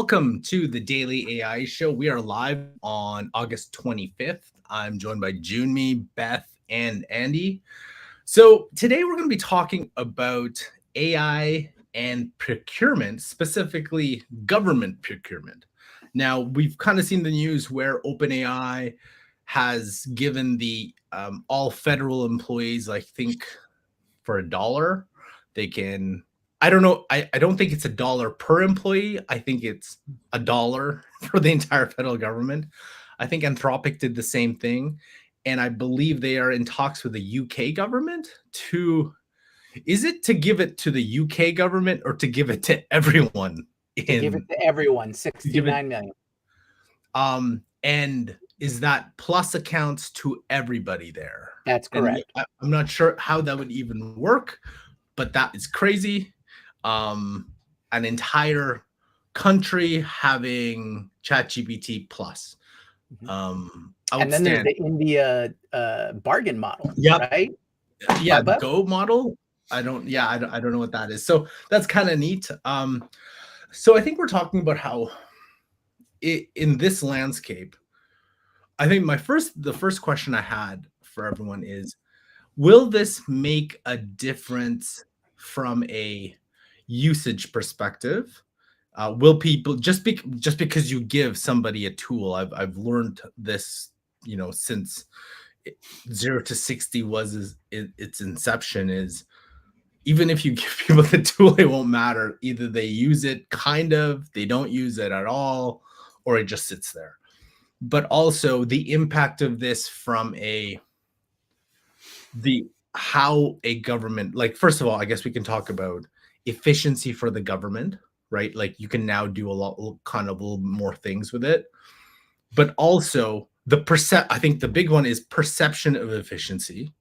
welcome to the Daily AI Show. We are live on August 25th. I'm joined by Junmi, Beth, and Andy. So today we're going to be talking about AI and procurement, specifically government procurement. Now, we've kind of seen the news where OpenAI has given the all federal employees, I think, for $1, they can. I don't know. I don't think it's $1 per employee. I think it's $1 for the entire federal government. I think Anthropic did the same thing. And I believe they are in talks with the UK government is it to give it to the UK government or to give it to everyone? To give it to everyone, 69 million. And is that plus accounts to everybody there? That's correct. And I'm not sure how that would even work, but that is crazy. An entire country having ChatGPT plus. And then there's the India bargain model, right? Yeah, the Go model. I don't know what that is. So that's kind of neat. So I think we're talking about how in this landscape, I think the first question I had for everyone is, will this make a difference from a usage perspective? Will people just because you give somebody a tool? I've learned this, since 0 to 60 was its inception. Is even if you give people the tool, it won't matter. Either they use it they don't use it at all, or it just sits there. But also the impact of this from how a government, like, first of all, I guess we can talk about efficiency for the government, right? Like, you can now do a little more things with it. But also I think the big one is perception of efficiency.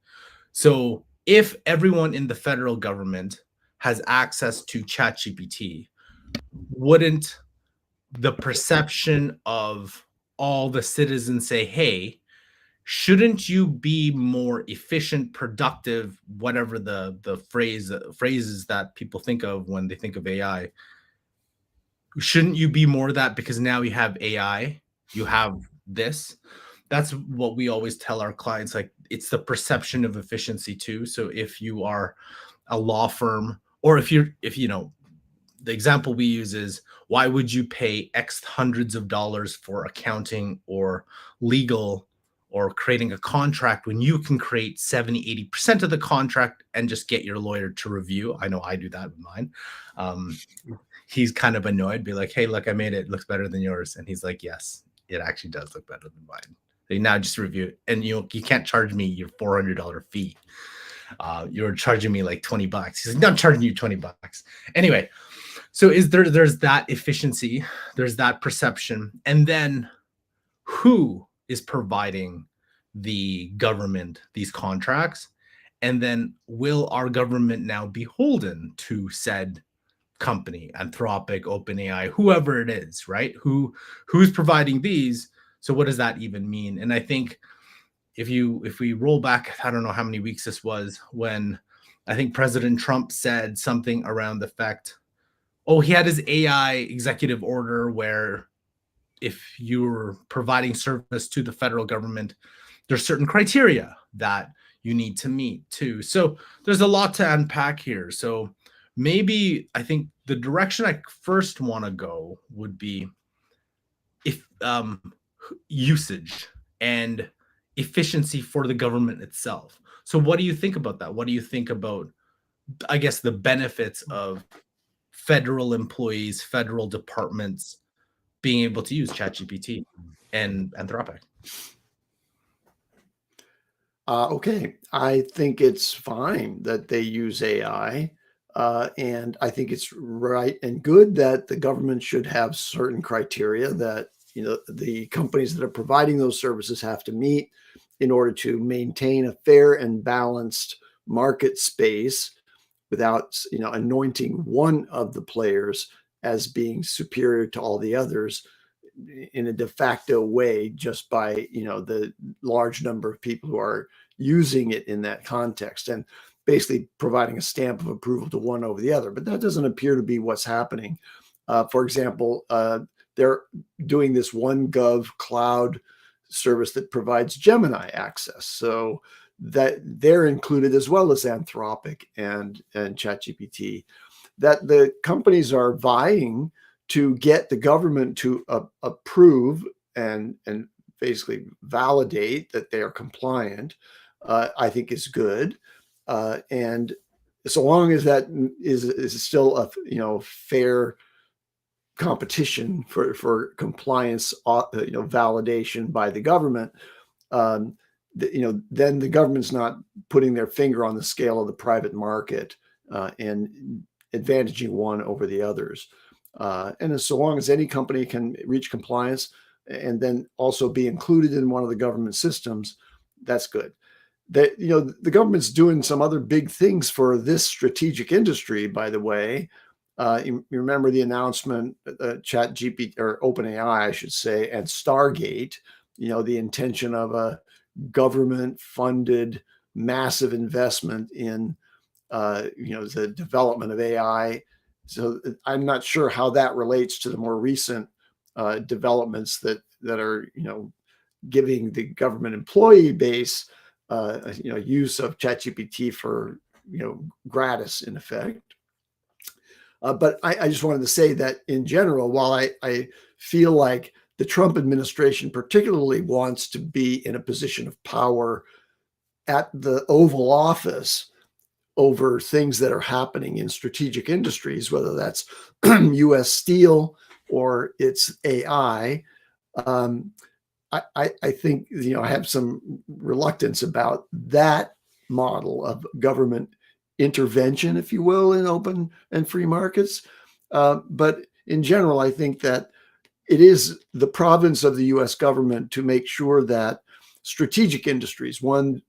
So if everyone in the federal government has access to ChatGPT, wouldn't the perception of all the citizens say, hey, shouldn't you be more efficient, productive, whatever the phrases that people think of when they think of AI? Shouldn't you be more of that because now you have AI, you have this? That's what we always tell our clients. Like, it's the perception of efficiency too. So if you are a law firm, or if the example we use is, why would you pay X hundreds of dollars for accounting or legal or creating a contract when you can create 70-80% of the contract and just get your lawyer to review? I know I do that with mine. He's kind of annoyed, be like, hey, look, I made it. It looks better than yours. And he's like, yes, it actually does look better than mine. They now just review it. And you can't charge me your $400 fee. You're charging me like $20. He's like, not charging you $20. Anyway, so there's that efficiency, there's that perception. And then who is providing the government these contracts? And then will our government now be beholden to said company, Anthropic, OpenAI, whoever it is, right? Who's providing these? So what does that even mean? And I think if we roll back, I don't know how many weeks this was, when I think President Trump said something around the fact, he had his AI executive order where if you're providing service to the federal government, there's certain criteria that you need to meet too. So there's a lot to unpack here. So maybe I think the direction I first want to go would be if usage and efficiency for the government itself. So what do you think about that? What do you think about, I guess, the benefits of federal employees, federal departments being able to use ChatGPT and Anthropic? Okay, I think it's fine that they use AI. And I think it's right and good that the government should have certain criteria that the companies that are providing those services have to meet in order to maintain a fair and balanced market space without anointing one of the players as being superior to all the others in a de facto way, just by the large number of people who are using it in that context, and basically providing a stamp of approval to one over the other. But that doesn't appear to be what's happening. For example, they're doing this OneGov cloud service that provides Gemini access. So that they're included, as well as Anthropic and ChatGPT, that the companies are vying to get the government to approve and basically validate that they are compliant, I think is good. And so long as that is still a fair competition for compliance, validation by the government, then the government's not putting their finger on the scale of the private market and advantaging one over the others. And so long as any company can reach compliance and then also be included in one of the government systems, that's good. The government's doing some other big things for this strategic industry, by the way. You remember the announcement, ChatGPT, or OpenAI, I should say, and Stargate, the intention of a government-funded massive investment in, the development of AI. So I'm not sure how that relates to the more recent developments that are, giving the government employee base, use of ChatGPT for, gratis in effect. But I just wanted to say that in general, while I feel like the Trump administration particularly wants to be in a position of power at the Oval Office over things that are happening in strategic industries, whether that's U.S. steel or it's AI, I think, I have some reluctance about that model of government intervention, if you will, in open and free markets. But in general, I think that it is the province of the U.S. government to make sure that strategic industries, ones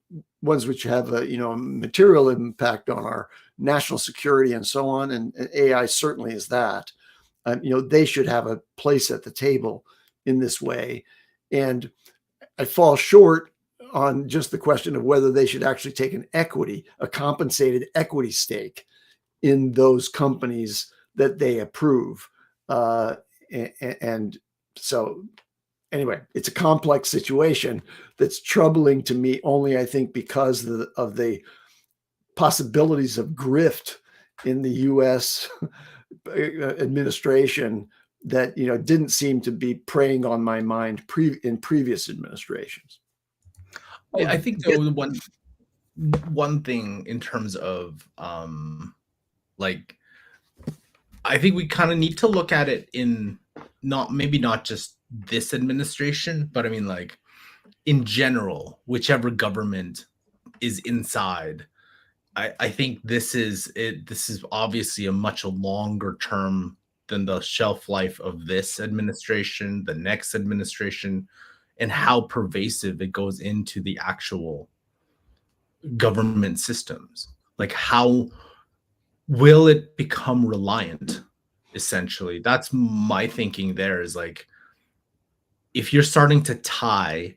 which have a material impact on our national security and so on, and AI certainly is that. They should have a place at the table in this way. And I fall short on just the question of whether they should actually take a compensated equity stake in those companies that they approve. And so anyway, it's a complex situation that's troubling to me only, I think, because of the possibilities of grift in the U.S. administration that didn't seem to be preying on my mind in previous administrations. I think though one thing in terms of I think we kind of need to look at it in maybe not just this administration, but I mean in general, whichever government is inside. I think this is obviously a much longer term than the shelf life of this administration, the next administration, and how pervasive it goes into the actual government systems. How will it become reliant? Essentially, that's my thinking. There is if you're starting to tie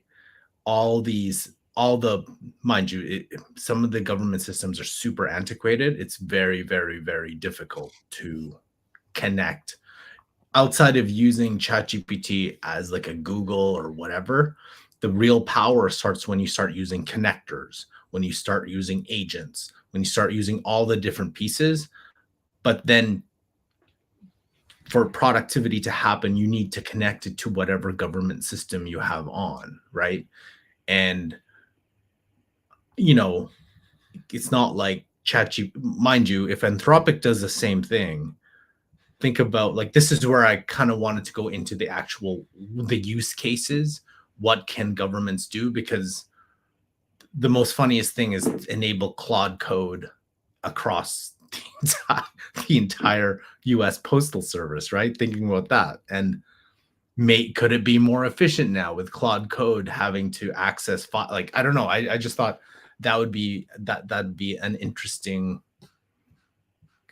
mind you, some of the government systems are super antiquated. It's very, very, very difficult to connect outside of using ChatGPT as a Google or whatever. The real power starts when you start using connectors, when you start using agents, when you start using all the different pieces. But then for productivity to happen, you need to connect it to whatever government system you have on, right? And it's not like ChatGPT, mind you, if Anthropic does the same thing, think about this is where I kind of wanted to go into the use cases. What can governments do? Because the most funniest thing is enable Claude code across the entire US Postal Service, right? Thinking about that. And could it be more efficient now with Claude code having to access I don't know. I just thought that'd be an interesting,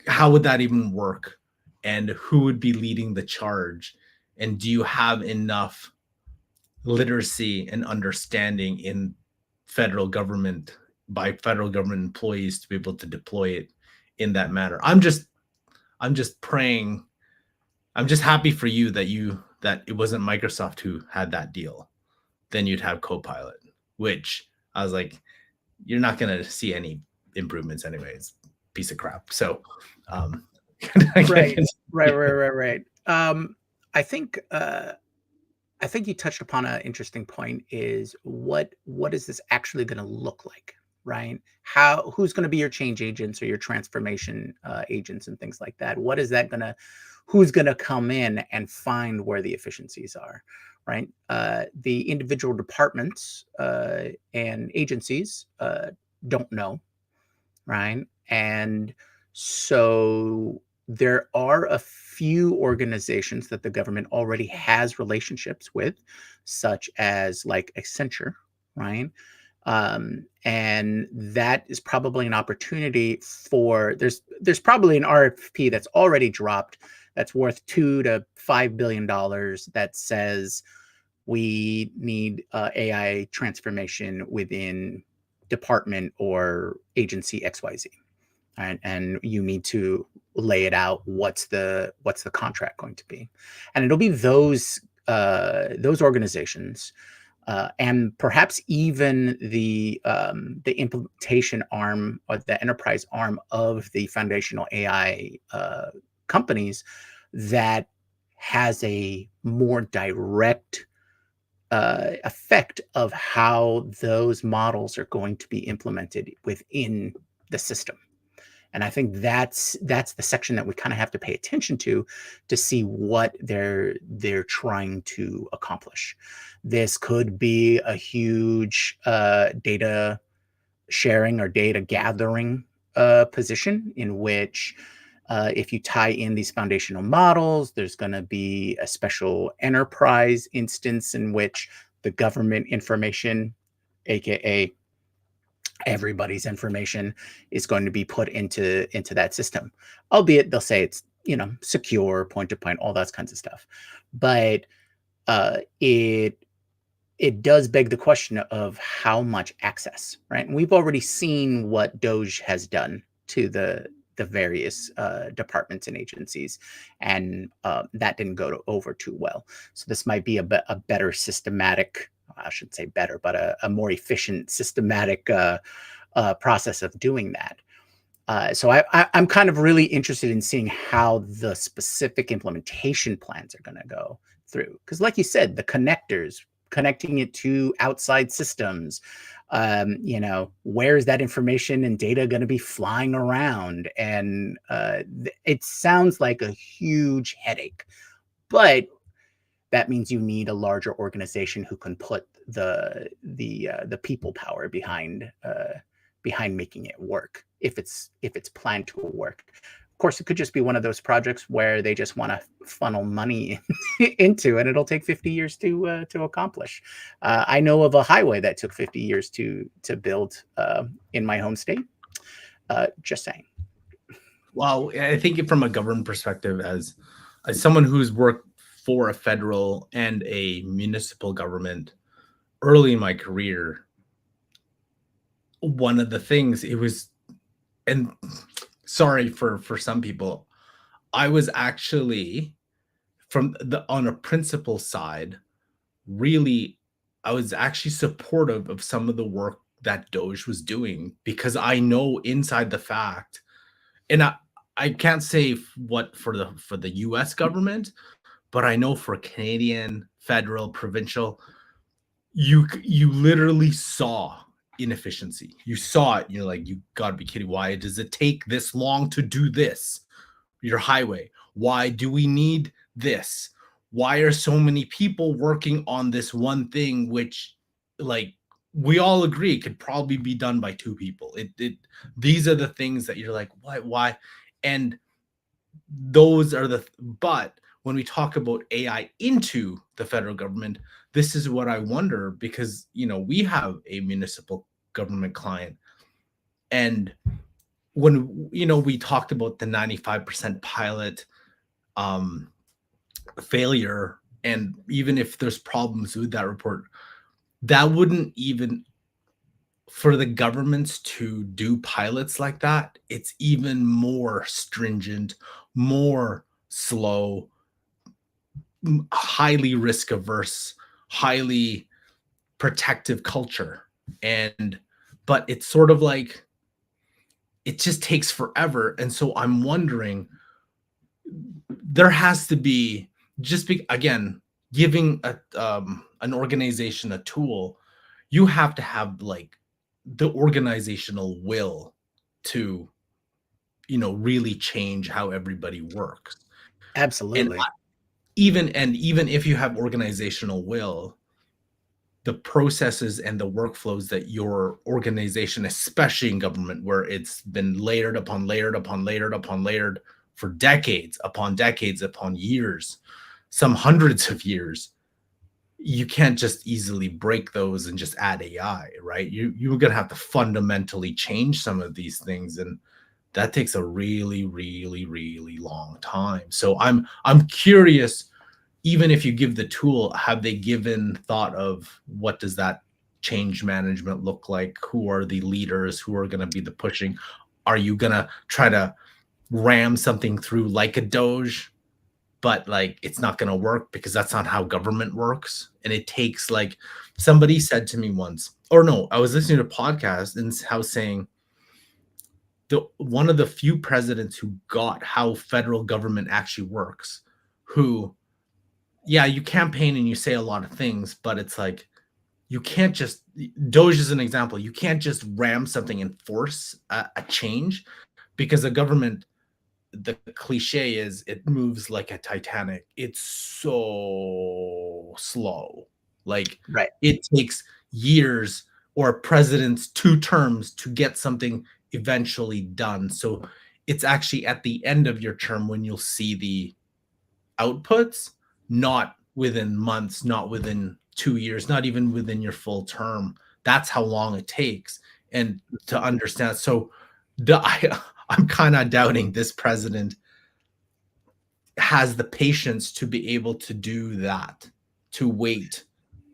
how would that even work? And who would be leading the charge? And do you have enough literacy and understanding in federal government by federal government employees to be able to deploy it in that manner? I'm just praying I'm just happy for you that it wasn't Microsoft who had that deal. Then you'd have Copilot, which I was like, you're not going to see any improvements anyways. Piece of crap. So, right. I think you touched upon an interesting point. Is what is this actually going to look like, right? Who's going to be your change agents or your transformation agents and things like that? Who's going to come in and find where the efficiencies are, right? The individual departments and agencies don't know, right? And so there are a few organizations that the government already has relationships with, such as like Accenture, right? And that is probably an opportunity for there's probably an RFP that's already dropped that's worth $2 to $5 billion that says we need AI transformation within department or agency XYZ. And you need to lay it out. What's the contract going to be? And it'll be those organizations, and perhaps even the implementation arm or the enterprise arm of the foundational AI companies that has a more direct effect of how those models are going to be implemented within the system. And I think that's the section that we kind of have to pay attention to see what they're trying to accomplish. This could be a huge data sharing or data gathering position in which if you tie in these foundational models, there's going to be a special enterprise instance in which the government information, aka everybody's information, is going to be put into that system, albeit they'll say it's secure, point to point, all those kinds of stuff. But it does beg the question of how much access, right? And we've already seen what Doge has done to the various departments and agencies, and that didn't go over too well. So this might be a better systematic, I shouldn't say better, but a more efficient systematic process of doing that. So I'm kind of really interested in seeing how the specific implementation plans are going to go through. Because like you said, the connectors, connecting it to outside systems, where's that information and data going to be flying around? And it sounds like a huge headache, but that means you need a larger organization who can put the people power behind making it work, if it's planned to work. Of course, it could just be one of those projects where they just want to funnel money into, and it'll take 50 years to accomplish. I know of a highway that took 50 years to build in my home state. Just saying. Well, I think from a government perspective, as someone who's worked for a federal and a municipal government early in my career, one of the things it was, and sorry for some people, I was actually on a principle side, really, I was actually supportive of some of the work that Doge was doing, because I know inside the fact, and I can't say what for the US government, but I know for Canadian, federal, provincial, you literally saw inefficiency. You saw it. You're like, you got to be kidding. Why does it take this long to do this? Your highway. Why do we need this? Why are so many people working on this one thing, which, like, we all agree could probably be done by two people? These are the things that you're like, why? And those are but when we talk about AI into the federal government, this is what I wonder, because, we have a municipal government client. And when, we talked about the 95% pilot failure, and even if there's problems with that report, that wouldn't even, for the governments to do pilots like that, it's even more stringent, more slow, highly risk averse, highly protective culture. And but it's sort of like it just takes forever. And so I'm wondering, there has to be again, giving an organization a tool, you have to have like the organizational will to really change how everybody works. And Absolutely. even if you have organizational will, the processes and the workflows that your organization, especially in government, where it's been layered upon layered upon layered upon layered for decades upon years, some hundreds of years, you can't just easily break those and just add AI, right? You're gonna have to fundamentally change some of these things, and that takes a really, really, really long time. So I'm curious, even if you give the tool, have they given thought of what does that change management look like? Who are the leaders? Who are going to be the pushing? Are you going to try to ram something through like a Doge, but like it's not going to work because that's not how government works? And it takes, like, somebody said to me once, or no, I was listening to a podcast and how saying one of the few presidents who got how federal government actually works, who, yeah, you campaign and you say a lot of things, but it's like you can't just, Doge is an example. You can't just ram something and force a change, because the government, the cliche is it moves like a Titanic. It's so slow. Like Right. it takes years or presidents 2 terms to get something eventually done. So it's actually at the end of your term when you'll see the outputs, not within months, not within 2 years, not even within your full term. That's how long it takes. And to understand, so I'm kind of doubting this president has the patience to be able to do that, to wait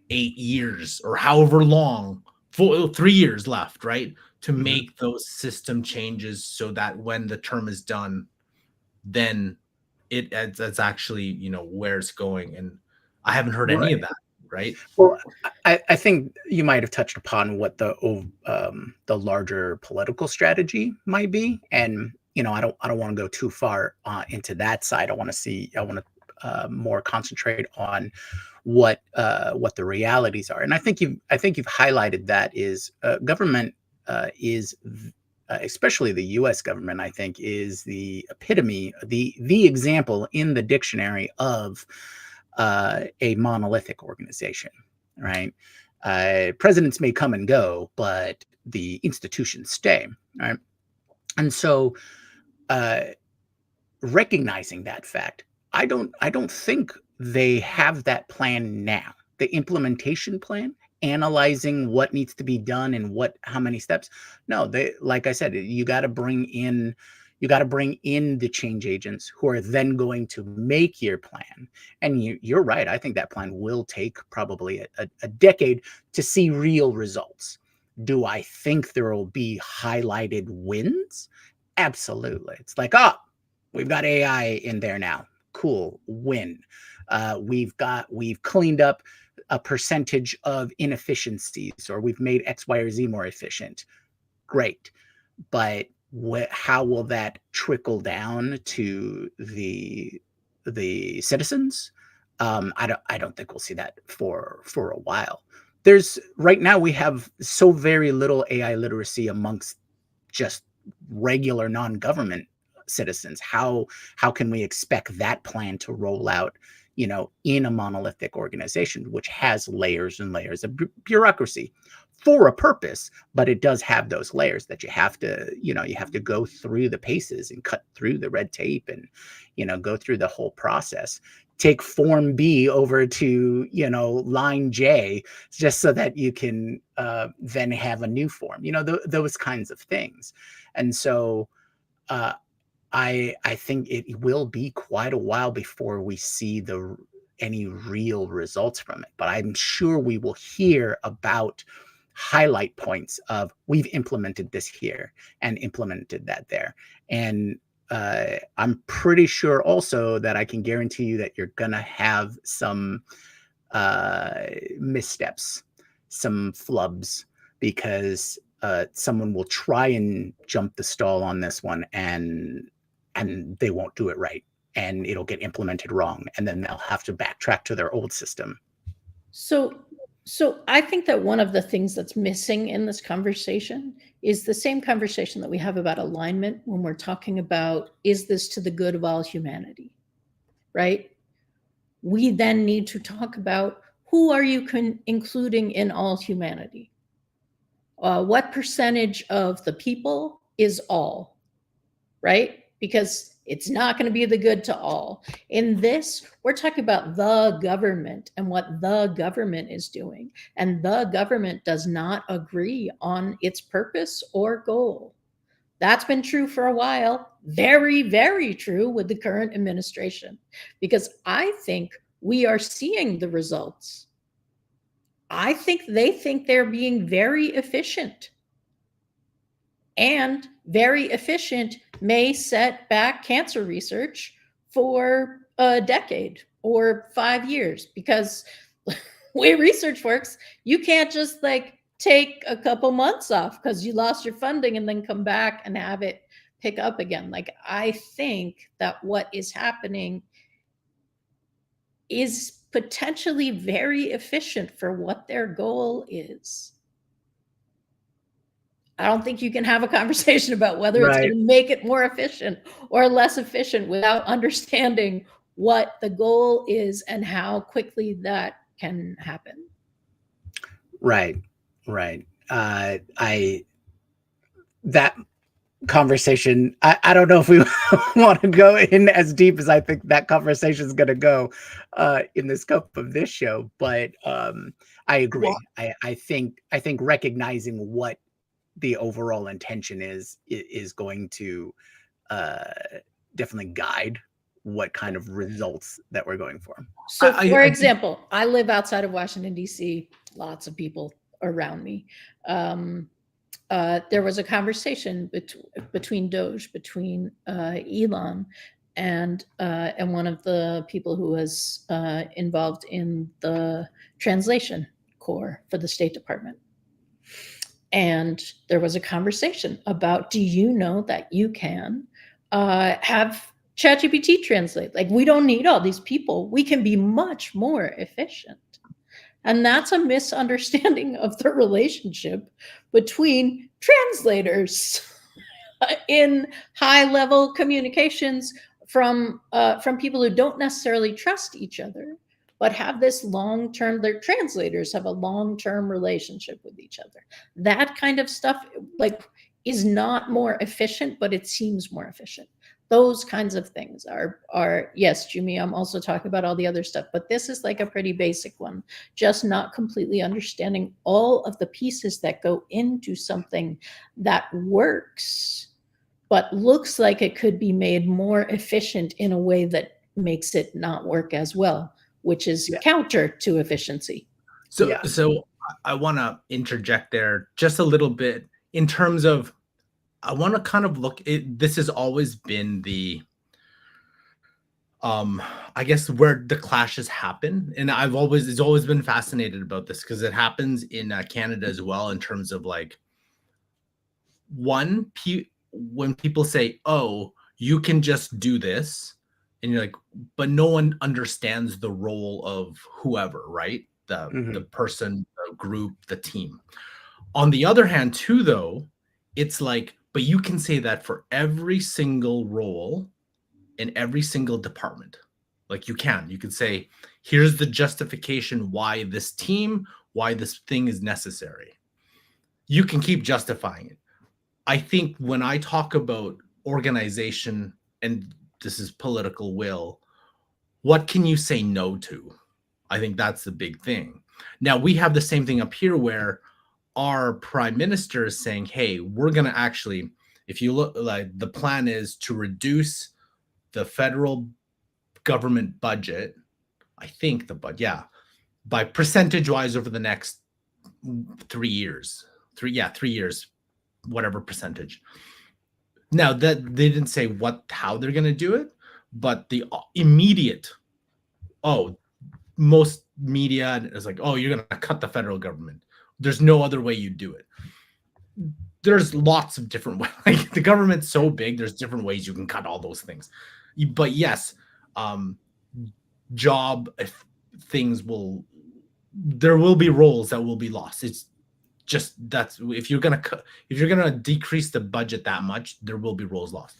8 years or however long, 3 years left, right? To Mhm. make those system changes so that when the term is done, then that's actually where it's going. And I haven't heard any Right. of that, right? Well, I think you might have touched upon what the larger political strategy might be, and I don't want to go too far into that side. I want to more concentrate on what the realities are, and I think you've highlighted that is government is. Especially the U.S. government, I think, is the epitome, the example in the dictionary of a monolithic organization, right? Presidents may come and go, but the institutions stay, right? And so, uh, recognizing that fact, I don't think they have that plan now. The implementation plan, analyzing what needs to be done and how many steps. No, they, like I said, you got to bring in the change agents who are then going to make your plan. And you're right. I think that plan will take probably a decade to see real results. Do I think there will be highlighted wins? Absolutely. It's like, oh, we've got AI in there now. Cool, win. We've cleaned up a percentage of inefficiencies, or we've made X, Y, or Z more efficient. Great, but how will that trickle down to the citizens? I don't think we'll see that for a while. There's right now we have so very little AI literacy amongst just regular non-government citizens. How can we expect that plan to roll out, in a monolithic organization which has layers and layers of bureaucracy for a purpose, but it does have those layers that you have to go through the paces and cut through the red tape and go through the whole process. Take form B over to line J just so that you can then have a new form, those kinds of things. And so uh, I think it will be quite a while before we see any real results from it. But I'm sure we will hear about highlight points of we've implemented this here and implemented that there. And I'm pretty sure also that I can guarantee you that you're going to have some missteps, some flubs, because someone will try and jump the stall on this one, and they won't do it right, and it'll get implemented wrong, and then they'll have to backtrack to their old system. So I think that one of the things that's missing in this conversation is the same conversation that we have about alignment when we're talking about, is this to the good of all humanity, right? We then need to talk about, who are you including in all humanity? What percentage of the people is all, right? Because it's not going to be the good to all. In this, we're talking about the government and what the government is doing. And the government does not agree on its purpose or goal. That's been true for a while. Very, very true with the current administration, because I think we are seeing the results. I think they think they're being very efficient. And very efficient may set back cancer research for a decade or 5 years, because the way research works, you can't just like take a couple months off because you lost your funding and then come back and have it pick up again. Like, I think that what is happening is potentially very efficient for what their goal is. I don't think you can have a conversation about whether it's going to make it more efficient or less efficient without understanding what the goal is and how quickly that can happen. Right. That conversation, I don't know if we want to go in as deep as I think that conversation is going to go in the scope of this show, but I agree. Well, I think recognizing what the overall intention is going to definitely guide what kind of results that we're going for. So, for example, I live outside of Washington, D.C., lots of people around me. There was a conversation between Elon and one of the people who was involved in the translation corps for the State Department. And there was a conversation about, do you know that you can have ChatGPT translate? Like, we don't need all these people. We can be much more efficient. And that's a misunderstanding of the relationship between translators in high-level communications from people who don't necessarily trust each other, but have this long-term, their translators have a long-term relationship with each other. That kind of stuff, like, is not more efficient, but it seems more efficient. Those kinds of things are yes, Jimmy, I'm also talking about all the other stuff, but this is like a pretty basic one, just not completely understanding all of the pieces that go into something that works, but looks like it could be made more efficient in a way that makes it not work as well, which is counter to efficiency. So I want to interject there just a little bit in terms of, I want to kind of look, this has always been the, I guess, where the clashes happen. And it's always been fascinated about this, because it happens in Canada as well, in terms of like, when people say, oh, you can just do this, and you're like, but no one understands the role of whoever, right? The person, the group, the team. On the other hand, too, though, it's like, but you can say that for every single role in every single department. Like, you can say, here's the justification why this team, why this thing is necessary. You can keep justifying it. I think when I talk about organization, and this is political will, what can you say no to? I think that's the big thing. Now, we have the same thing up here where our prime minister is saying, hey, we're going to actually, if you look, like, the plan is to reduce the federal government budget, I think by percentage wise over the next 3 years, 3 years, whatever percentage. Now that they didn't say how they're going to do it, but the immediate, most media is like, oh, you're going to cut the federal government. There's no other way you do it. There's lots of different ways. Like, the government's so big, there's different ways you can cut all those things. But yes, job things there will be roles that will be lost. It's just, if you're gonna decrease the budget that much, there will be roles lost.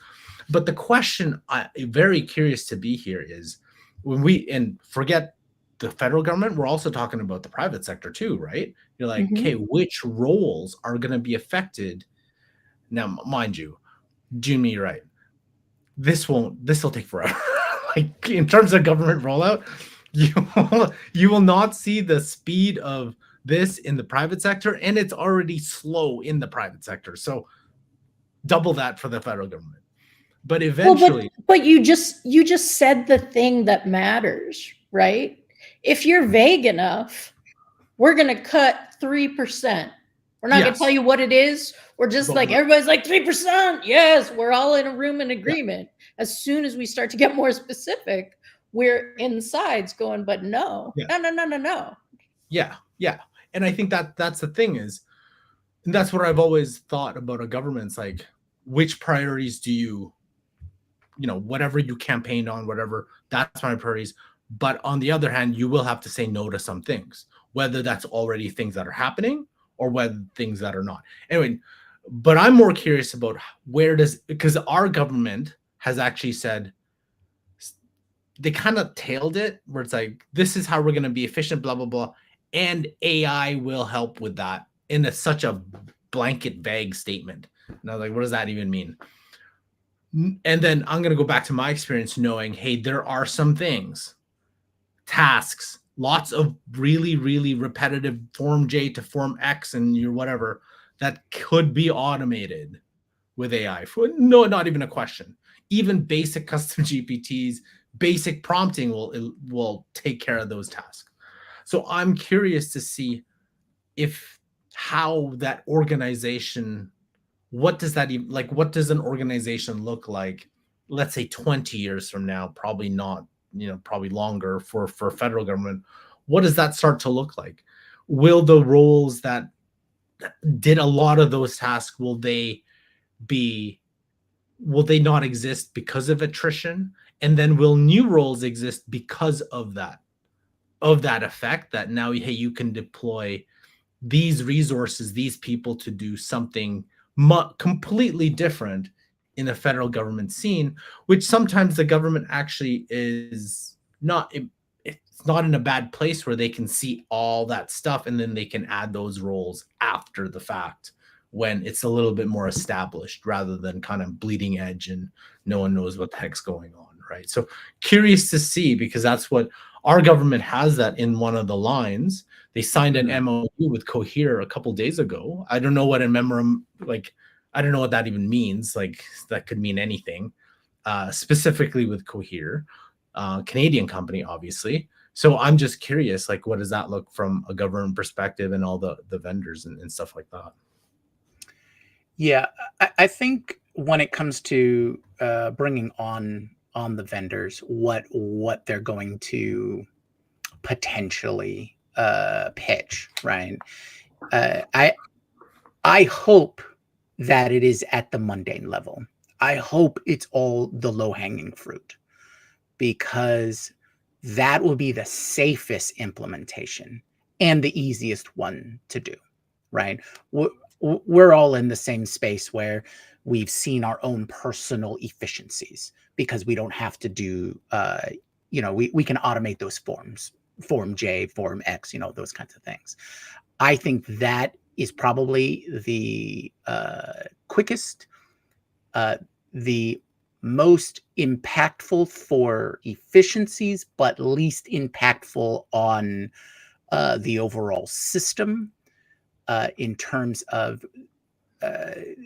But the question I'm very curious to be here is, and forget the federal government, we're also talking about the private sector too, right? You're like, okay, which roles are going to be affected? Now, mind you, Jimmy, you're right. This will take forever. Like, in terms of government rollout, you will not see the speed of this in the private sector, and it's already slow in the private sector. So double that for the federal government. But eventually, but you just said the thing that matters, right? If you're vague enough, we're going to cut 3%. We're not going to tell you what it is. We're just everybody's like 3%. Yes, we're all in a room in agreement. Yeah. As soon as we start to get more specific, we're insides going, but no. Yeah. And I think that's the thing is, and that's what I've always thought about a government. It's like, which priorities do you whatever you campaigned on, whatever, that's my priorities. But on the other hand, you will have to say no to some things, whether that's already things that are happening or whether things that are not. Anyway, but I'm more curious about because our government has actually said, they kind of tailed it, where it's like, this is how we're going to be efficient, blah, blah, blah. And AI will help with that in such a blanket, vague statement. And I was like, what does that even mean? And then I'm going to go back to my experience knowing, hey, there are some things, tasks, lots of really, really repetitive Form J to Form X and your whatever that could be automated with AI. No, not even a question. Even basic custom GPTs, basic prompting will take care of those tasks. So I'm curious to see how that organization, what does that even, like, what does an organization look like, let's say 20 years from now? Probably not, probably longer for federal government. What does that start to look like? Will the roles that did a lot of those tasks, will they not exist because of attrition? And then will new roles exist because of that effect, that now, hey, you can deploy these resources, these people, to do something completely different in the federal government scene, which sometimes the government actually is not, it's not in a bad place where they can see all that stuff and then they can add those roles after the fact when it's a little bit more established, rather than kind of bleeding edge and no one knows what the heck's going on, right? So curious to see, because that's what our government has, that in one of the lines. They signed an MOU with Cohere a couple days ago. I don't know what a memorandum, like, I don't know what that even means. Like, that could mean anything, specifically with Cohere, Canadian company, obviously. So I'm just curious, like, what does that look from a government perspective and all the vendors and stuff like that? Yeah, I think when it comes to bringing on the vendors, what they're going to potentially pitch, right? I hope that it is at the mundane level. I hope it's all the low-hanging fruit, because that will be the safest implementation and the easiest one to do, right? We're all in the same space where we've seen our own personal efficiencies because we don't have to do, we can automate those forms, Form J, Form X, those kinds of things. I think that is probably the quickest, the most impactful for efficiencies, but least impactful on the overall system in terms of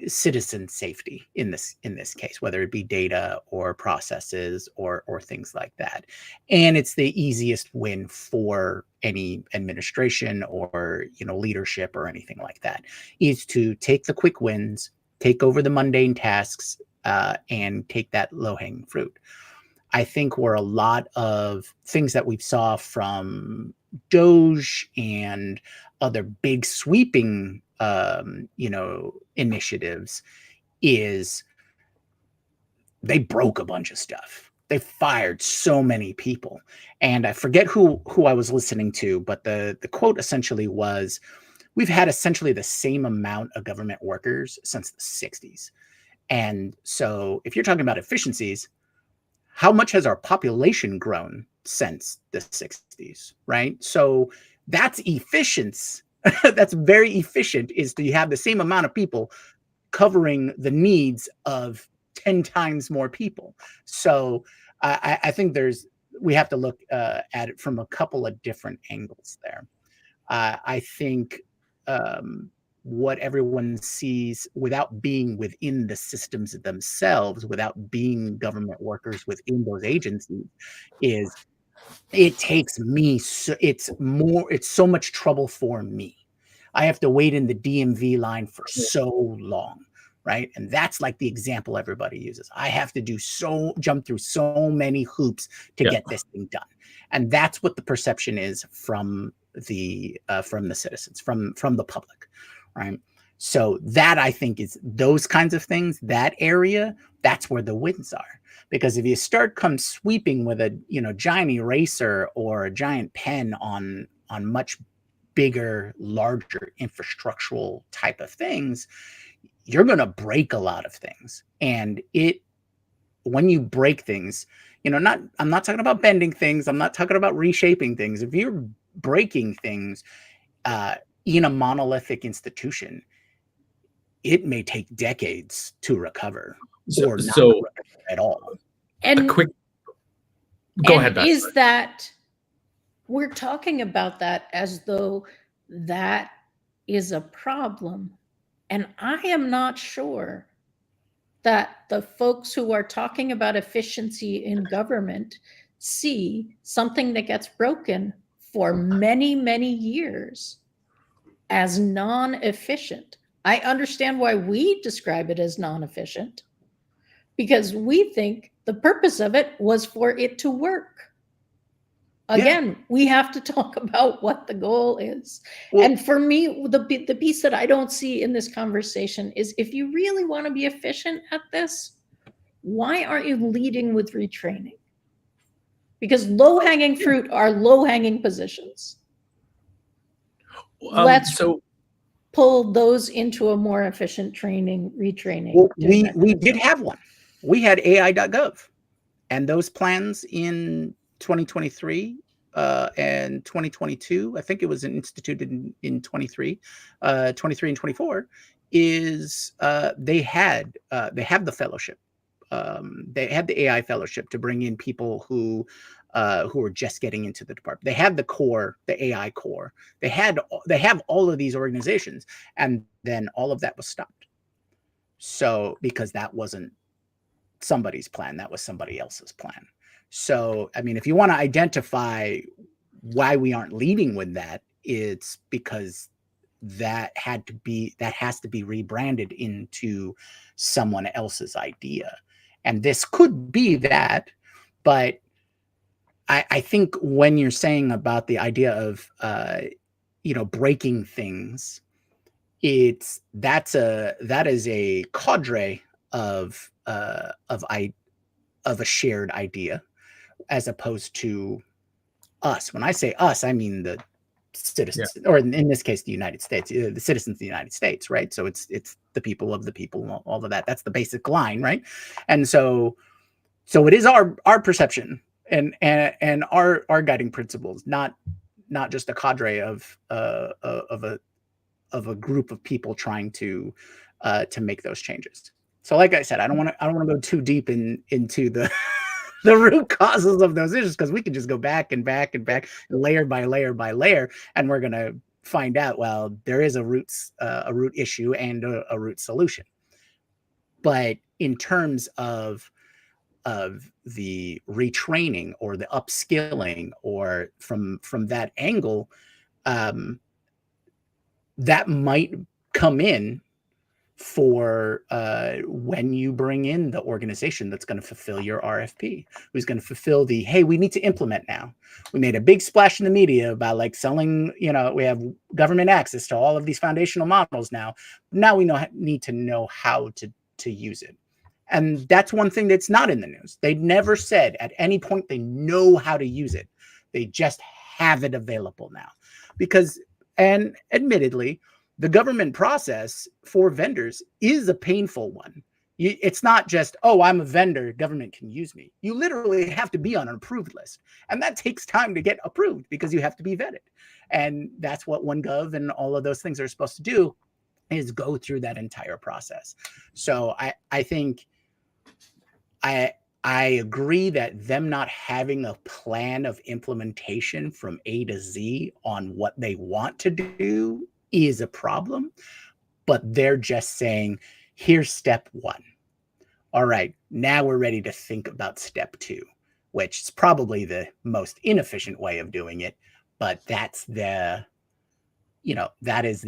citizen safety in this case, whether it be data or processes or things like that. And it's the easiest win for any administration or leadership or anything like that, is to take the quick wins, take over the mundane tasks, and take that low-hanging fruit. I think where a lot of things that we saw from Doge and other big sweeping, initiatives is they broke a bunch of stuff. They fired so many people. And I forget who I was listening to, but the quote essentially was, we've had essentially the same amount of government workers since the 60s. And so if you're talking about efficiencies, how much has our population grown since the 60s, right? So that's efficiency. That's very efficient, is to have the same amount of people covering the needs of 10 times more people. So I think we have to look at it from a couple of different angles there. I think what everyone sees, without being within the systems themselves, without being government workers within those agencies, is it takes me, it's so much trouble for me. I have to wait in the DMV line for so long, right? And that's like the example everybody uses. I have to jump through so many hoops to get this thing done. And that's what the perception is from the citizens, from the public, right? So that, I think, is those kinds of things, that area, that's where the wins are. Because if you start sweeping with a giant eraser or a giant pen on much bigger, larger infrastructural type of things, you're going to break a lot of things. And when you break things, I'm not talking about bending things. I'm not talking about reshaping things. If you're breaking things in a monolithic institution, it may take decades to recover, or not recover at all. And go ahead, Beth. Is that we're talking about that as though that is a problem. And I am not sure that the folks who are talking about efficiency in government see something that gets broken for many, many years as non-efficient. I understand why we describe it as non-efficient, because we think the purpose of it was for it to work. Again, we have to talk about what the goal is. Well, and for me, the piece that I don't see in this conversation is, if you really want to be efficient at this, why aren't you leading with retraining? Because low-hanging fruit are low-hanging positions. Let's pull those into a more efficient retraining. Well, we did have one. We had AI.gov, and those plans in 2023 and 2022, I think it was instituted in 23 and 24, is they have the fellowship. They had the AI fellowship to bring in people who were just getting into the department. They had the core, the AI core. They have all of these organizations, and then all of that was stopped. So because that wasn't somebody's plan, that was somebody else's plan. So, I mean, if you want to identify why we aren't leading with that, it's because that has to be rebranded into someone else's idea. And this could be that, but I think when you're saying about the idea of, breaking things, that is a cadre of a shared idea, as opposed to us. When I say us, I mean the citizens, or in this case, the United States, the citizens of the United States, right? So it's the people of the people, all of that. That's the basic line, right? And so it is our perception and our guiding principles, not just a cadre of a group of people trying to make those changes. So, like I said, I don't want to go too deep into the the root causes of those issues, because we can just go back and back and back, layer by layer by layer, and we're going to find out, well, there is a root issue and a root solution. But in terms of the retraining or the upskilling, or from that angle, that might come in for when you bring in the organization that's going to fulfill your RFP, who's going to fulfill the, hey, we need to implement now. We made a big splash in the media about like selling, we have government access to all of these foundational models now. Now we need to know how to use it. And that's one thing that's not in the news. They never said at any point they know how to use it. They just have it available now. Because, and admittedly, the government process for vendors is a painful one. It's not just, oh, I'm a vendor, government can use me. You literally have to be on an approved list. And that takes time to get approved because you have to be vetted. And that's what OneGov and all of those things are supposed to do, is go through that entire process. So I think I agree that them not having a plan of implementation from A to Z on what they want to do is a problem, but they're just saying, here's step one. All right, now we're ready to think about step two, which is probably the most inefficient way of doing it, but that's the, that is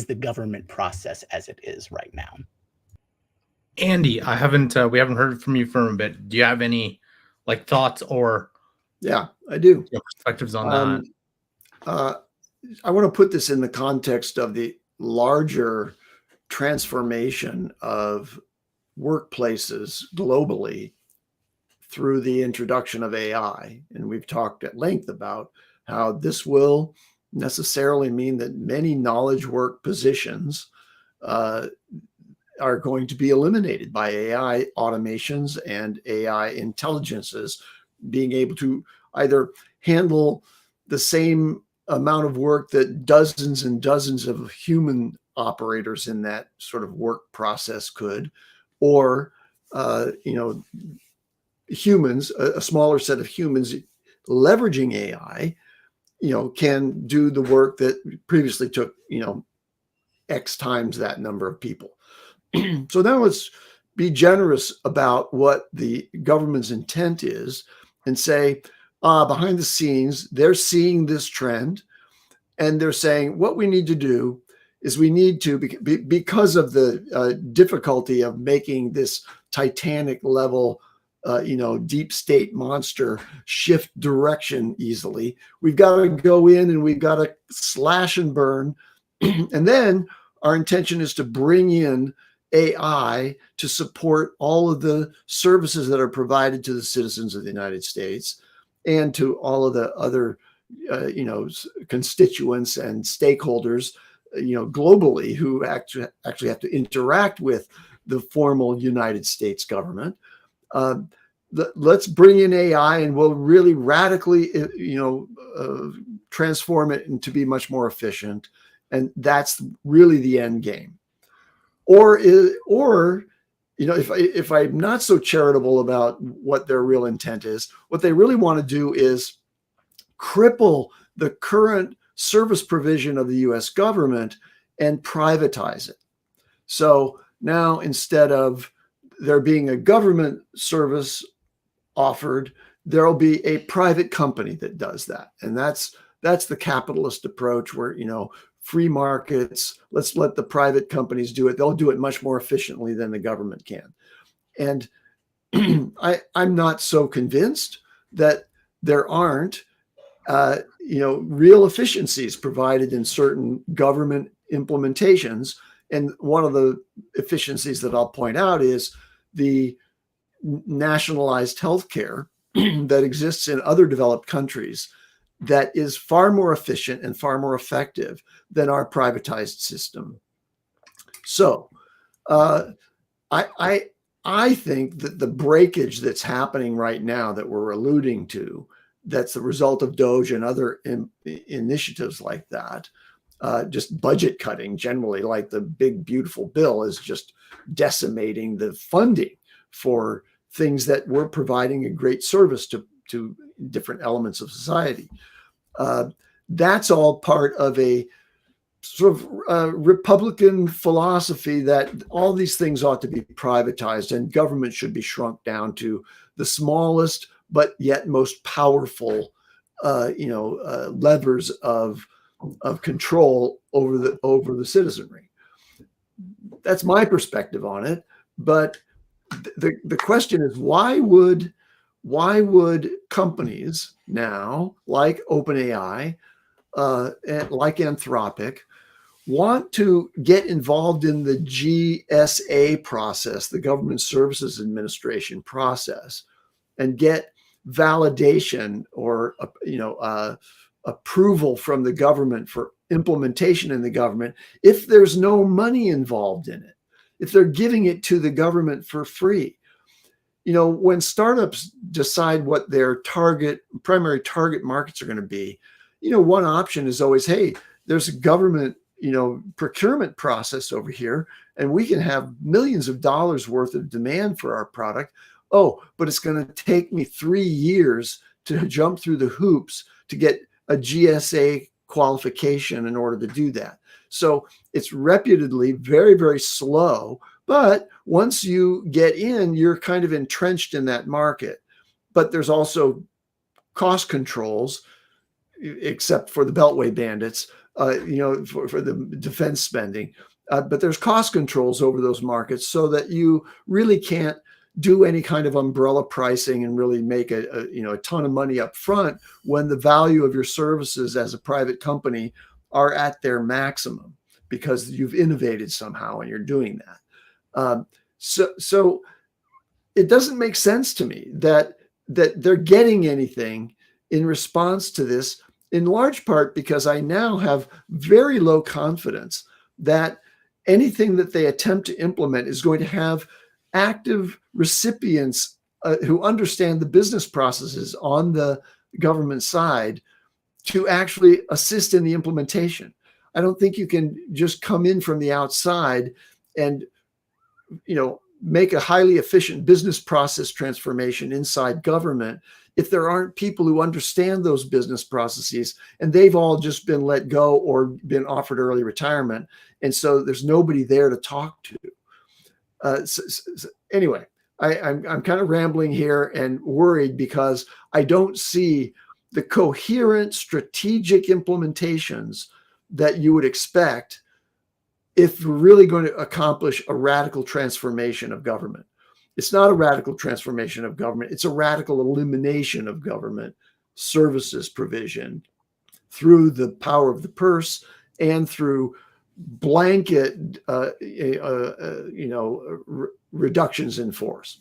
the government process as it is right now. Andy, we haven't heard from you for a bit. Do you have any thoughts or Yeah, I do. perspectives on that? I want to put this in the context of the larger transformation of workplaces globally through the introduction of AI. And we've talked at length about how this will necessarily mean that many knowledge work positions are going to be eliminated by AI automations and AI intelligences being able to either handle the same amount of work that dozens and dozens of human operators in that sort of work process could, or humans, a smaller set of humans leveraging AI, can do the work that previously took, X times that number of people. So now let's be generous about what the government's intent is and say, behind the scenes, they're seeing this trend and they're saying what we need to do is we need to, because of the difficulty of making this Titanic level, deep state monster shift direction easily, we've got to go in and we've got to slash and burn. And then our intention is to bring in AI to support all of the services that are provided to the citizens of the United States and to all of the other, constituents and stakeholders, globally who actually have to interact with the formal United States government. Let's bring in AI and we'll really radically, transform it into be much more efficient. And that's really the end game. Or if I'm not so charitable about what their real intent is, what they really want to do is cripple the current service provision of the US government and privatize it. So now instead of there being a government service offered, there'll be a private company that does that. And that's the capitalist approach where, free markets, let's let the private companies do it. They'll do it much more efficiently than the government can. And I'm not so convinced that there aren't, real efficiencies provided in certain government implementations. And one of the efficiencies that I'll point out is the nationalized healthcare that exists in other developed countries that is far more efficient and far more effective than our privatized system. So I think that the breakage that's happening right now that we're alluding to, that's the result of DOGE and other initiatives like that, just budget cutting generally, like the big, beautiful bill is just decimating the funding for things that were providing a great service to different elements of society. That's all part of a sort of Republican philosophy that all these things ought to be privatized and government should be shrunk down to the smallest but yet most powerful, levers of control over the citizenry. that's my perspective on it. But the question is, why would companies now, like OpenAI, and like Anthropic, want to get involved in the GSA process, the Government Services Administration process, and get validation or approval from the government for implementation in the government if there's no money involved in it, if they're giving it to the government for free? When startups decide what their primary target markets are going to be, one option is always, hey, there's a government procurement process over here, and we can have millions of dollars worth of demand for our product. Oh, but it's going to take me 3 years to jump through the hoops to get a GSA qualification in order to do that. So it's reputedly very, very slow. But once you get in, you're kind of entrenched in that market. But there's also cost controls, except for the Beltway bandits, for the defense spending. But there's cost controls over those markets so that you really can't do any kind of umbrella pricing and really make a ton of money up front when the value of your services as a private company are at their maximum because you've innovated somehow and you're doing that. So it doesn't make sense to me that they're getting anything in response to this, in large part because I now have very low confidence that anything that they attempt to implement is going to have active recipients who understand the business processes on the government side to actually assist in the implementation. I don't think you can just come in from the outside and make a highly efficient business process transformation inside government if there aren't people who understand those business processes and they've all just been let go or been offered early retirement. And so there's nobody there to talk to. Anyway, I'm kind of rambling here and worried because I don't see the coherent strategic implementations that you would expect if we're really going to accomplish a radical transformation of government. It's not a radical transformation of government. It's a radical elimination of government services provision through the power of the purse and through blanket, reductions in force.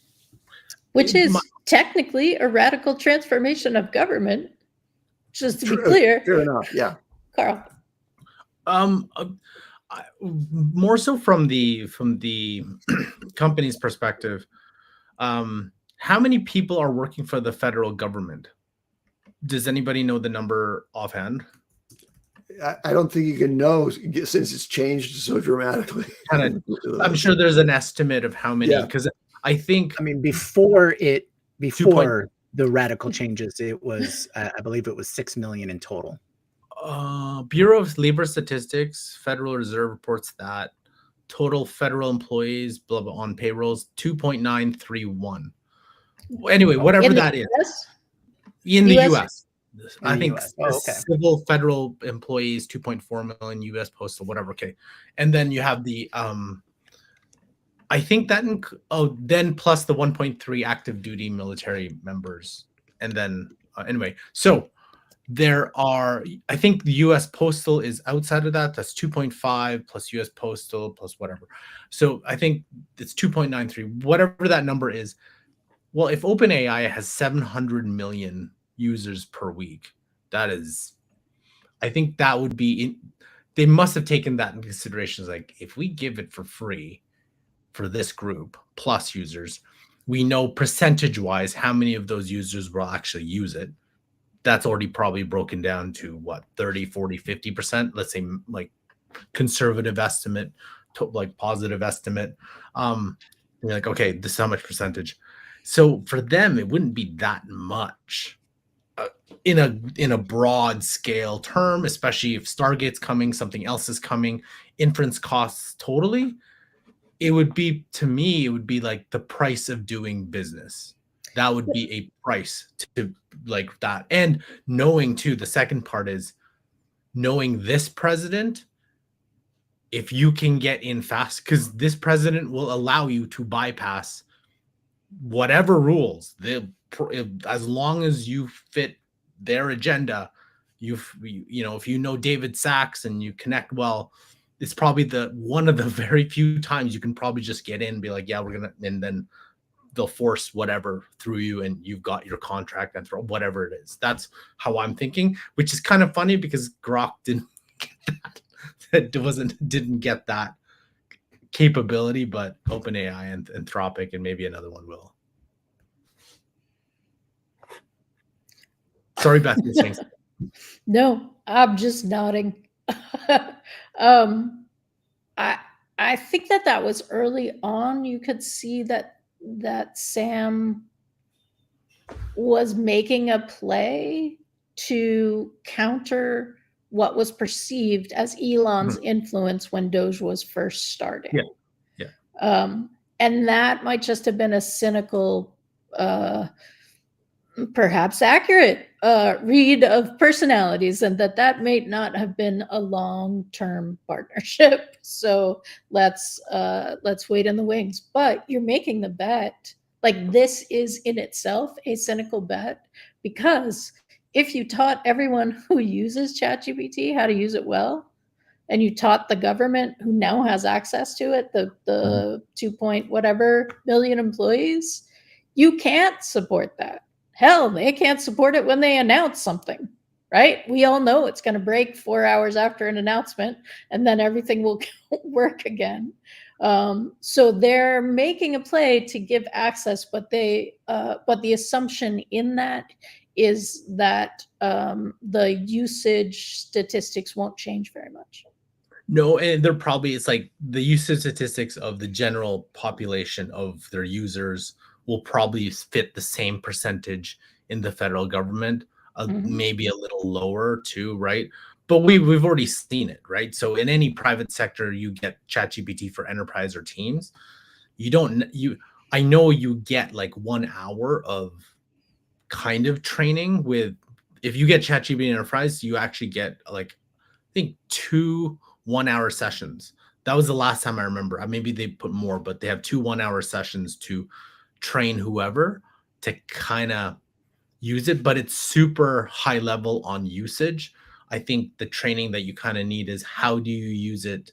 Which is technically a radical transformation of government, just to be clear. Fair enough, yeah. Carl. More so from the company's perspective, how many people are working for the federal government? Does anybody know the number offhand? I don't think you can know since it's changed so dramatically. I'm sure there's an estimate of how many, because I mean, before the radical changes, it was, I believe it was 6 million in total. Bureau of Labor Statistics, Federal Reserve reports that total federal employees on payrolls 2.931. Anyway, whatever that is. In the US. I think civil federal employees 2.4 million, US postal, whatever. Okay. And then you have the I think that then plus the 1.3 active duty military members. And then anyway, so there are, I think the US Postal is outside of that. That's 2.5 plus US Postal plus whatever. So I think it's 2.93, whatever that number is. Well, if OpenAI has 700 million users per week, that is, I think that would be, they must have taken that into consideration. Like, if we give it for free for this group plus users, we know percentage-wise how many of those users will actually use it. That's already probably broken down to what, 30, 40, 50%, let's say, like conservative estimate to like positive estimate. You're like, okay, this is how much percentage. So for them, it wouldn't be that much in a broad scale term, especially if Stargate's coming, something else is coming, inference costs totally. It would be, to me, it would be like the price of doing business. That would be a price to like that. And knowing too, the second part is knowing this president, if you can get in fast, because this president will allow you to bypass whatever rules, as long as you fit their agenda. If you know David Sachs and you connect well, it's probably one of the very few times you can probably just get in and be like, yeah, we're gonna, and then they'll force whatever through you and you've got your contract and throw whatever it is. That's how I'm thinking, which is kind of funny because Grok didn't get that. Didn't get that capability, but OpenAI and Anthropic and maybe another one will. Sorry, Beth, you're saying something. No, I'm just nodding. I think that was early on. You could see that Sam was making a play to counter what was perceived as Elon's influence when Doge was first starting. Yeah. And that might just have been a cynical, perhaps accurate read of personalities, and that may not have been a long-term partnership. So let's wait in the wings. But you're making the bet. Like, this is in itself a cynical bet, because if you taught everyone who uses ChatGPT how to use it well, and you taught the government, who now has access to it, the 2 point whatever million employees, you can't support that. Hell, they can't support it when they announce something, right? We all know it's going to break 4 hours after an announcement, and then everything will work again. So they're making a play to give access, but the assumption in that is that the usage statistics won't change very much. No, and it's like the usage statistics of the general population of their users will probably fit the same percentage in the federal government, maybe a little lower too, right? But we've already seen it, right? So in any private sector, you get ChatGPT for enterprise or teams. I know you get like 1 hour of kind of training with, if you get ChatGPT enterprise, you actually get like, I think 2 1-hour sessions. That was the last time I remember. Maybe they put more, but they have 2 1-hour sessions to train whoever to kind of use it, but it's super high level on usage. I think the training that you kind of need is, how do you use it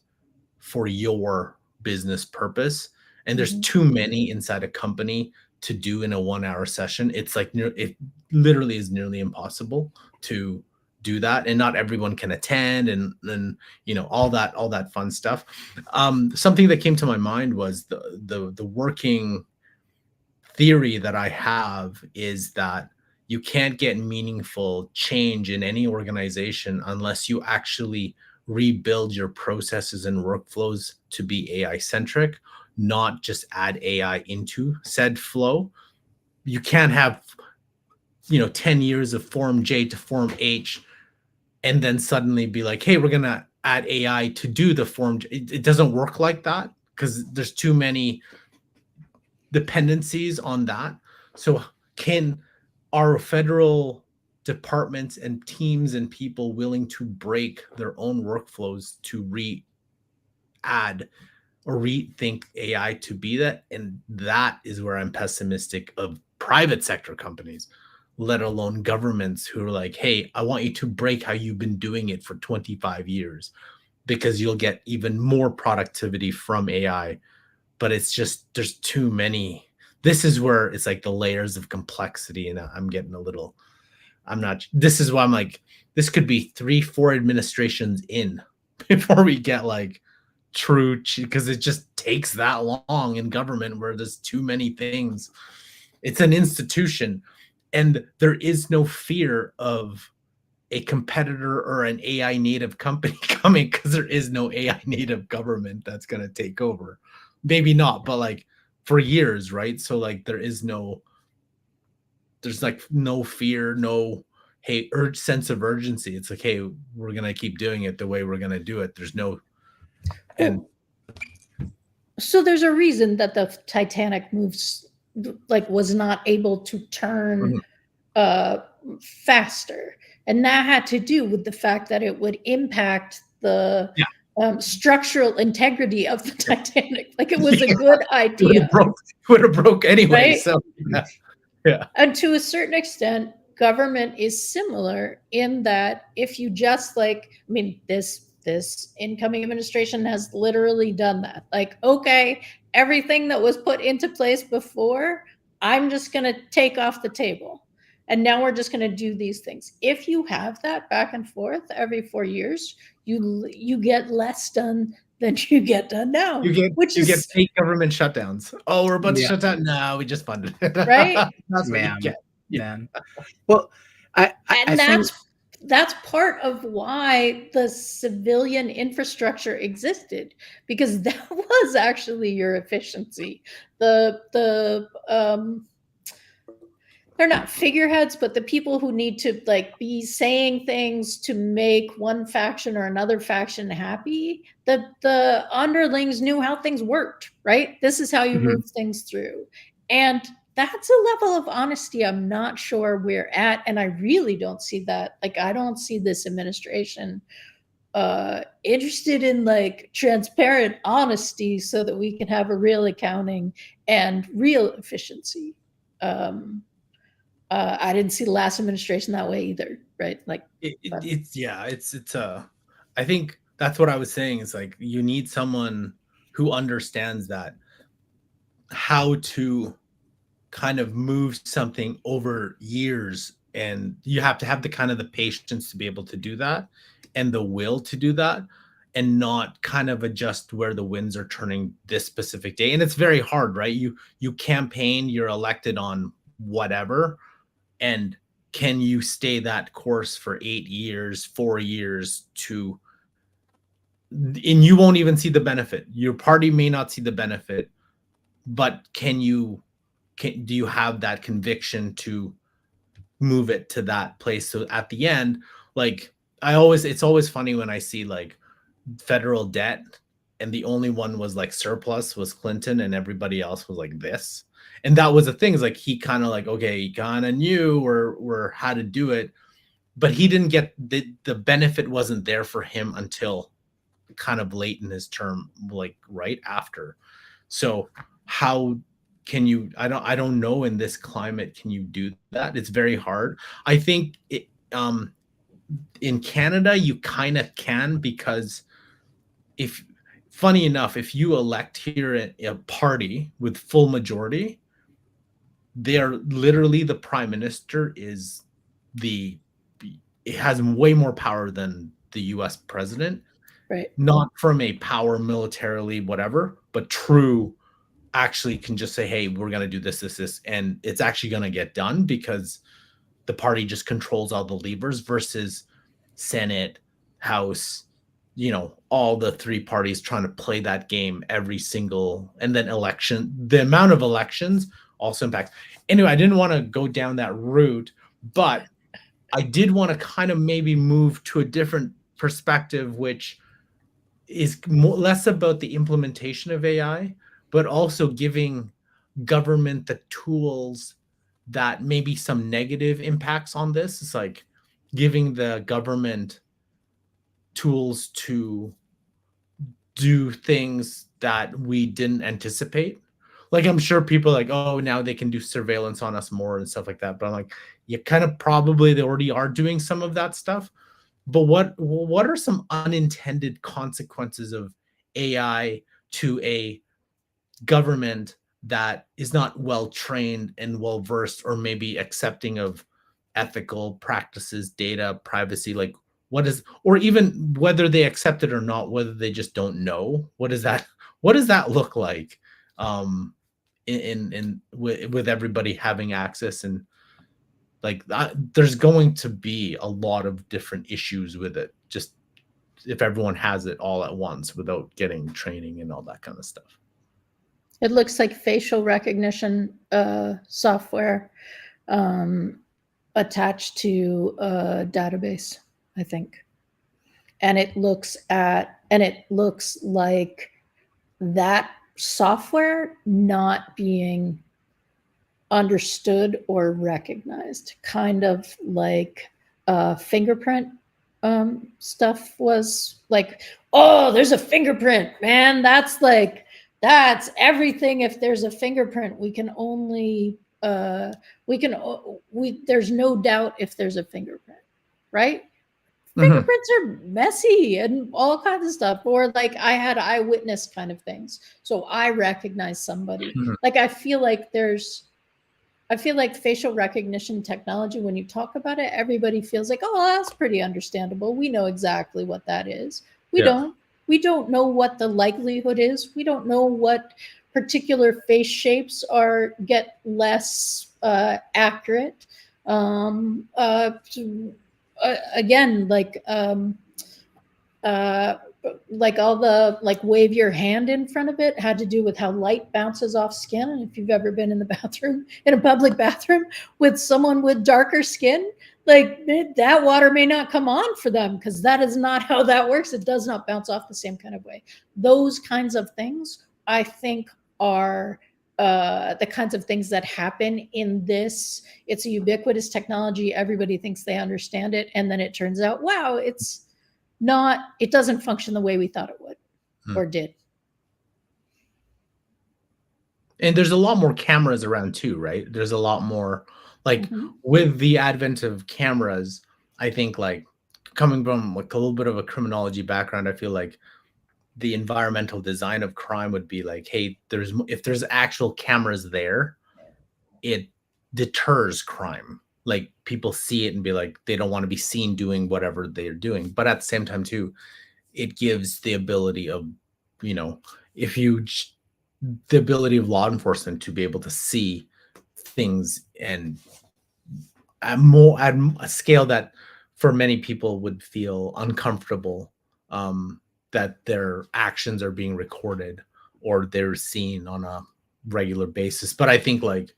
for your business purpose? And there's too many inside a company to do in a 1-hour session. It's like, it literally is nearly impossible to do that, and not everyone can attend, and all that fun stuff. Something that came to my mind was the working theory that I have is that you can't get meaningful change in any organization unless you actually rebuild your processes and workflows to be AI centric, not just add AI into said flow. You can't have 10 years of Form J to Form H and then suddenly be like, hey, we're going to add AI to do the Form J. It doesn't work like that, because there's too many dependencies on that. So are federal departments and teams and people willing to break their own workflows to re-add or rethink AI to be that? And that is where I'm pessimistic of private sector companies, let alone governments, who are like, hey, I want you to break how you've been doing it for 25 years, because you'll get even more productivity from AI. But it's just, there's too many. This is where it's like the layers of complexity, and this is why I'm like, this could be 3-4 administrations in before we get like true, because it just takes that long in government, where there's too many things. It's an institution, and there is no fear of a competitor or an AI native company coming, because there is no AI native government that's going to take over. Maybe not, but like for years, right? So like there's like no fear, no sense of urgency. It's like, hey, we're going to keep doing it the way we're going to do it. There's no. And so there's a reason that the Titanic was not able to turn faster, and that had to do with the fact that it would impact the structural integrity of the Titanic. Like, it was a good idea, would have broke anyway. right? So yeah. And to a certain extent, government is similar in that if you just like, I mean, this incoming administration has literally done that. Like, okay, everything that was put into place before, I'm just going to take off the table. And now we're just going to do these things. If you have that back and forth every 4 years, you get less done than you get done now. You get fake government shutdowns. Oh, we're about to Yeah. shut down. No, we just funded it. Right? That's what you Man, get. man. Well, I And think that's part of why the civilian infrastructure existed, because that was actually your efficiency. They're not figureheads, but the people who need to like be saying things to make one faction or another faction happy, the underlings knew how things worked, right? This is how you move things through. And that's a level of honesty I'm not sure we're at. And I really don't see that. Like, I don't see this administration interested in like transparent honesty so that we can have a real accounting and real efficiency. I didn't see the last administration that way either, right? Like, it's I think that's what I was saying. Is like, you need someone who understands that, how to kind of move something over years, and you have to have the kind of the patience to be able to do that, and the will to do that, and not kind of adjust where the winds are turning this specific day. And it's very hard, right? You campaign, you're elected on whatever, and can you stay that course for 8 years, 4 years and you won't even see the benefit. Your party may not see the benefit, but do you have that conviction to move it to that place? So at the end, like, it's always funny when I see like federal debt, and the only one was like surplus was Clinton, and everybody else was like this. And that was the thing, is like, he kind of like, okay, he kind of knew or how to do it, but he didn't get the benefit wasn't there for him until kind of late in his term, like right after. So how can you, I don't know, in this climate, can you do that? It's very hard. I think in Canada, you kind of can, because funny enough, if you elect here a party with full majority, they're literally, the prime minister it has way more power than the US president. right. Not from a power militarily, whatever, but true, actually can just say, hey, we're going to do this, and it's actually going to get done, because the party just controls all the levers, versus Senate, House, all the three parties trying to play that game every single, and then the amount of elections also impacts. Anyway, I didn't want to go down that route, but I did want to kind of maybe move to a different perspective, which is less about the implementation of AI, but also giving government the tools that maybe some negative impacts on this. It's like giving the government tools to do things that we didn't anticipate. Like, I'm sure people are like, oh, now they can do surveillance on us more and stuff like that. But I'm like, you kind of probably, they already are doing some of that stuff. But what are some unintended consequences of AI to a government that is not well trained and well versed, or maybe accepting of ethical practices, data privacy? Like, or even whether they accept it or not, whether they just don't know, what does that look like with everybody having access? And like that, there's going to be a lot of different issues with it, just if everyone has it all at once without getting training and all that kind of stuff. It looks like facial recognition software attached to a database, I think. And it looks like that software not being understood or recognized, kind of like a fingerprint stuff was like, oh, there's a fingerprint, man. That's everything. If there's a fingerprint, we can only there's no doubt if there's a fingerprint, right? Fingerprints are messy and all kinds of stuff. Or like I had eyewitness kind of things, so I recognize somebody. Like I feel like facial recognition technology, when you talk about it, everybody feels like, oh, that's pretty understandable. We know exactly what that is. We don't know what the likelihood is. We don't know what particular face shapes get less accurate. Again, like all the wave your hand in front of it had to do with how light bounces off skin. And if you've ever been in the bathroom, in a public bathroom with someone with darker skin, like that water may not come on for them because that is not how that works. It does not bounce off the same kind of way. Those kinds of things, I think, are the kinds of things that happen in this. It's a ubiquitous technology. Everybody thinks they understand it. And then it turns out, wow, it doesn't function the way we thought it would or did. And there's a lot more cameras around too, right? There's a lot more, like with the advent of cameras, I think like coming from like a little bit of a criminology background, I feel like the environmental design of crime would be like, hey, if there's actual cameras there, it deters crime. Like people see it and be like, they don't want to be seen doing whatever they're doing. But at the same time too, it gives the ability of, the ability of law enforcement to be able to see things and at a scale that for many people would feel uncomfortable, that their actions are being recorded or they're seen on a regular basis. But I think like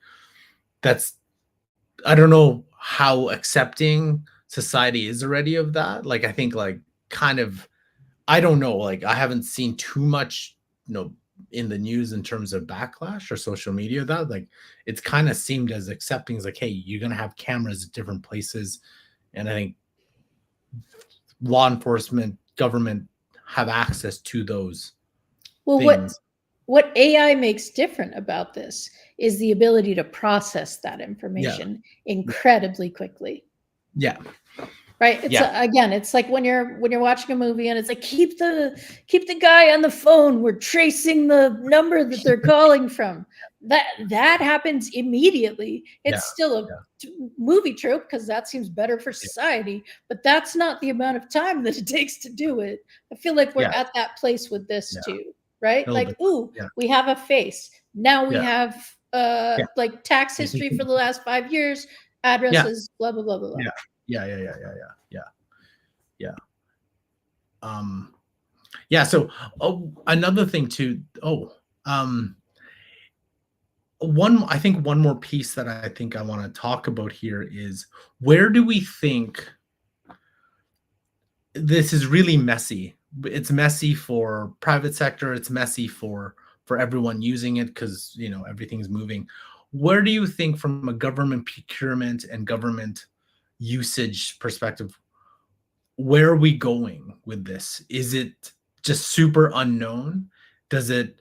I don't know how accepting society is already of that. Like, I think like I don't know, like I haven't seen too much, in the news in terms of backlash or social media that like it's kind of seemed as accepting as like, hey, you're going to have cameras at different places. And I think law enforcement, government have access to those things. What AI makes different about this is the ability to process that information incredibly quickly. Yeah. Right. It's like when you're watching a movie and it's like, keep the guy on the phone. We're tracing the number that they're calling from. That happens immediately. It's still a movie trope because that seems better for society, but that's not the amount of time that it takes to do it. I feel like we're at that place with this too, right? Like, we have a face. Now we have like tax history for the last 5 years, addresses, blah, blah, blah, blah, blah. So another thing too. I think one more piece that I think I want to talk about here is, where do we think this is really messy? It's messy for private sector. It's messy for everyone using it because everything's moving. Where do you think, from a government procurement and government usage perspective, where are we going with this? Is it just super unknown? Does it,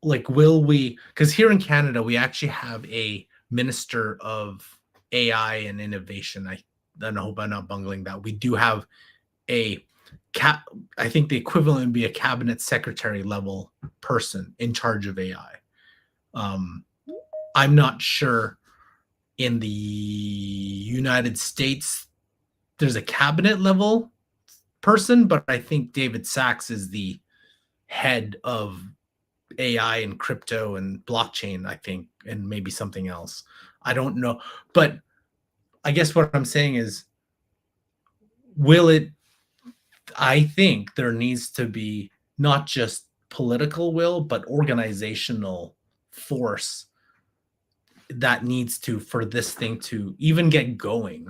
like, will we, because here in Canada we actually have a minister of AI and innovation. I hope I'm not bungling that. We do have I think the equivalent would be a cabinet secretary level person in charge of AI. I'm not sure in the United States there's a cabinet level person, but I think David Sachs is the head of AI and crypto and blockchain, I think, and maybe something else. I don't know. But I guess what I'm saying is, I think there needs to be not just political will, but organizational force that needs to, for this thing to even get going.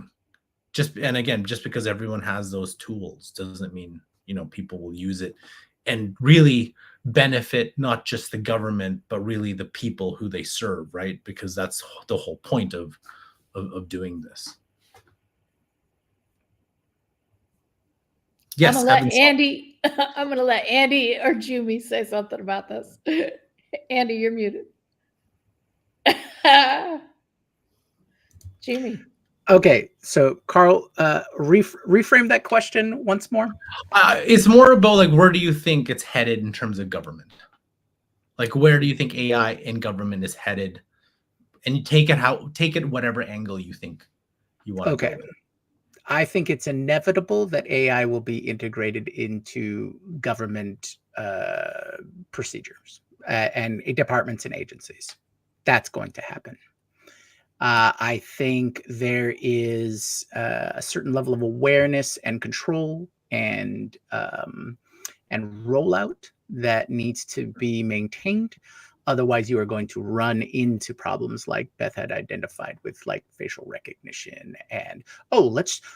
Just because everyone has those tools doesn't mean, people will use it and really benefit not just the government, but really the people who they serve, right? Because that's the whole point of doing this. Yes, I'm gonna let having solved. Andy. I'm gonna let Andy or Jumi say something about this. Andy, you're muted. Jumi. Okay, so Carl, reframe that question once more. It's more about like, where do you think it's headed in terms of government? Like, where do you think AI in government is headed? And you take it whatever angle you think you want to go Okay. with it. I think it's inevitable that AI will be integrated into government procedures and departments and agencies. That's going to happen. I think there is a certain level of awareness and control and rollout that needs to be maintained. Otherwise, you are going to run into problems like Beth had identified with like facial recognition and, oh,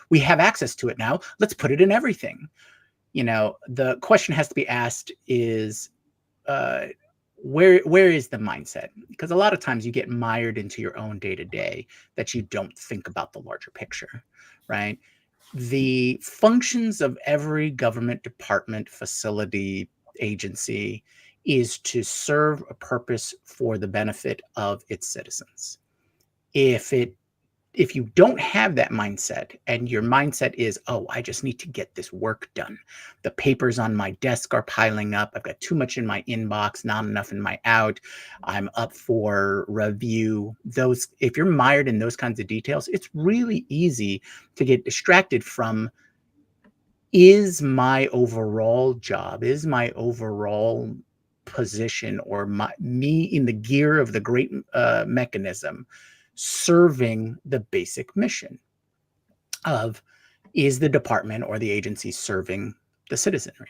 we have access to it now. Let's put it in everything. You know, the question has to be asked is, where is the mindset? Because a lot of times you get mired into your own day-to-day that you don't think about the larger picture, right? The functions of every government department, facility, agency is to serve a purpose for the benefit of its citizens. If you don't have that mindset and your mindset is, oh, I just need to get this work done. The papers on my desk are piling up. I've got too much in my inbox, not enough in my out. I'm up for review. If you're mired in those kinds of details, it's really easy to get distracted from, is my overall job, is my overall position, or me in the gear of the great mechanism serving the basic mission of, is the department or the agency serving the citizenry?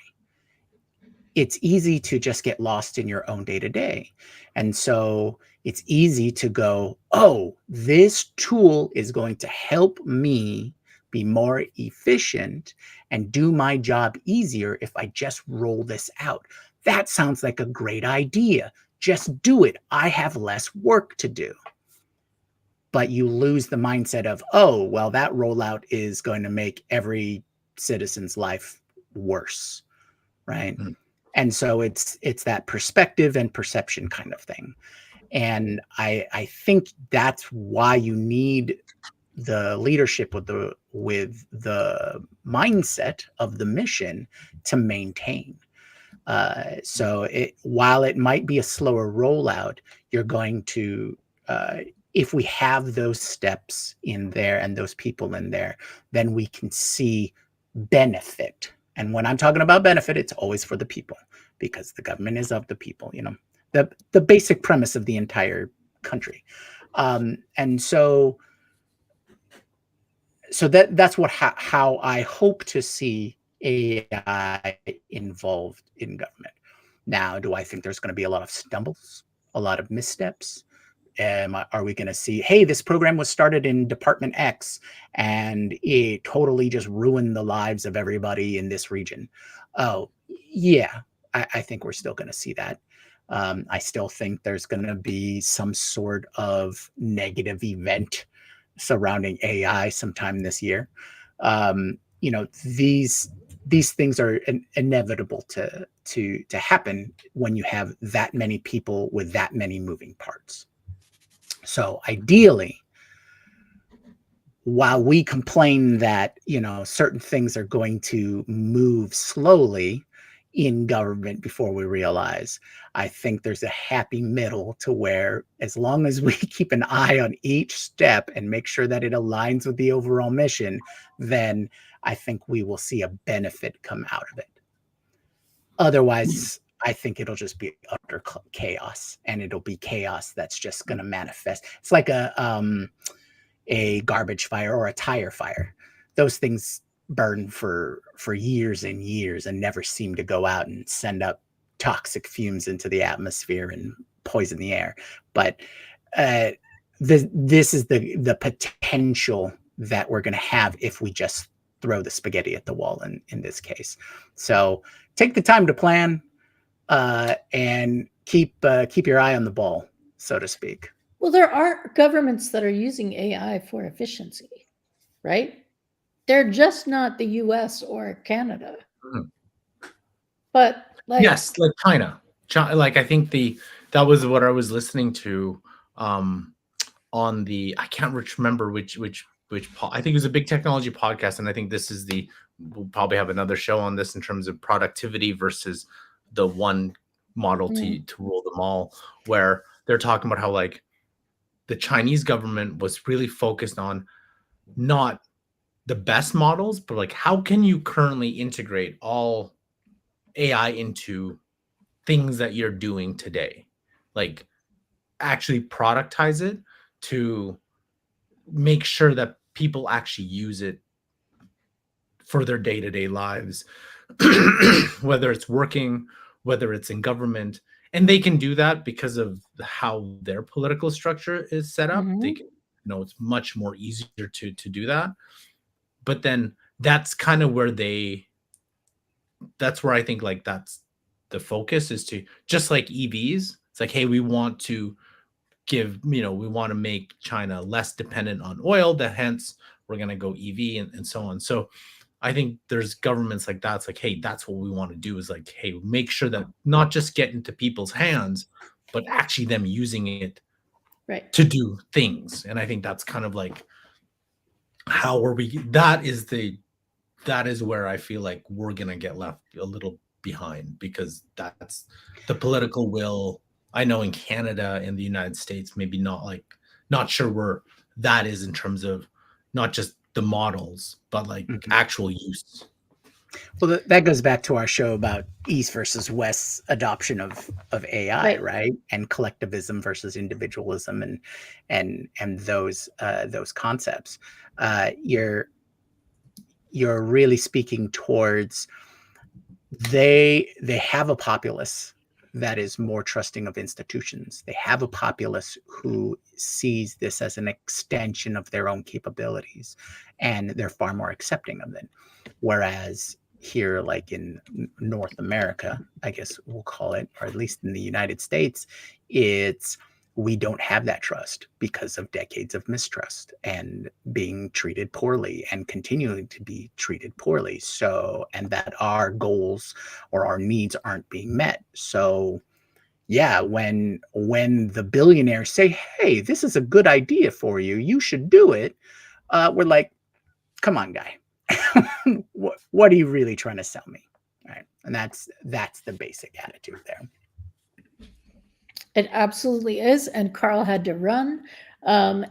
It's easy to just get lost in your own day-to-day. And so it's easy to go, oh, this tool is going to help me be more efficient and do my job easier if I just roll this out. That sounds like a great idea. Just do it. I have less work to do. But you lose the mindset of, oh, well, that rollout is going to make every citizen's life worse, right? Mm. And so it's that perspective and perception kind of thing. And I think that's why you need the leadership with the mindset of the mission to maintain. So while it might be a slower rollout, you're going to, if we have those steps in there and those people in there, then we can see benefit. And when I'm talking about benefit, it's always for the people, because the government is of the people, you know, the basic premise of the entire country. And so that's how I hope to see AI involved in government. Now, do I think there's going to be a lot of stumbles, a lot of missteps? Are we going to see, hey, this program was started in Department X and it totally just ruined the lives of everybody in this region? Oh, yeah, I think we're still going to see that. I still think there's going to be some sort of negative event surrounding AI sometime this year. You know, these things are inevitable to happen when you have that many people with that many moving parts. So ideally, while we complain that, you know, certain things are going to move slowly in government before we realize, I think there's a happy middle to where, as long as we keep an eye on each step and make sure that it aligns with the overall mission, then I think we will see a benefit come out of it. Otherwise, I think it'll just be utter chaos, and it'll be chaos that's just going to manifest. It's like a garbage fire or a tire fire. Those things burn for years and years and never seem to go out and send up toxic fumes into the atmosphere and poison the air. But this is the potential that we're going to have if we just throw the spaghetti at the wall in this case. So take the time to plan and keep your eye on the ball, so to speak. Well, there are governments that are using AI for efficiency, right? They're just not the US or Canada. Mhm. But like, Yes, like China. Like I think that was what I was listening to on the I can't remember I think it was a big technology podcast, and I think this is we'll probably have another show on this in terms of productivity versus the one model to rule them all, where they're talking about how like the Chinese government was really focused on not the best models, but like how can you currently integrate all AI into things that you're doing today, like actually productize it to make sure that people actually use it for their day-to-day lives, whether it's working, whether it's in government. And they can do that because of how their political structure is set up. They can, it's much more easier to do that. But then that's kind of where that's where I think like that's the focus, is to, just like EVs. It's like, hey, we want to we want to make China less dependent on oil, that hence we're going to go EV and so on. So I think there's governments like that. It's like, hey, that's what we want to do, is like, hey, make sure that not just get into people's hands, but actually them using it right. to do things. And I think that's kind of like that is where I feel like we're going to get left a little behind, because that's the political will. I know in Canada and the United States, maybe not sure where that is in terms of not just the models, but like actual use. Well, that goes back to our show about East versus West adoption of AI, right? And collectivism versus individualism, and those concepts. You're really speaking towards they have a populace that is more trusting of institutions. They have a populace who sees this as an extension of their own capabilities, and they're far more accepting of it. Whereas here, like in North America, I guess we'll call it, or at least in the United States, we don't have that trust because of decades of mistrust and being treated poorly and continuing to be treated poorly. So, and that our goals or our needs aren't being met. So yeah, when the billionaires say, hey, this is a good idea for you, you should do it, we're like, come on, guy. what are you really trying to sell me? Right. And that's the basic attitude there. It absolutely is. And Carl had to run. Are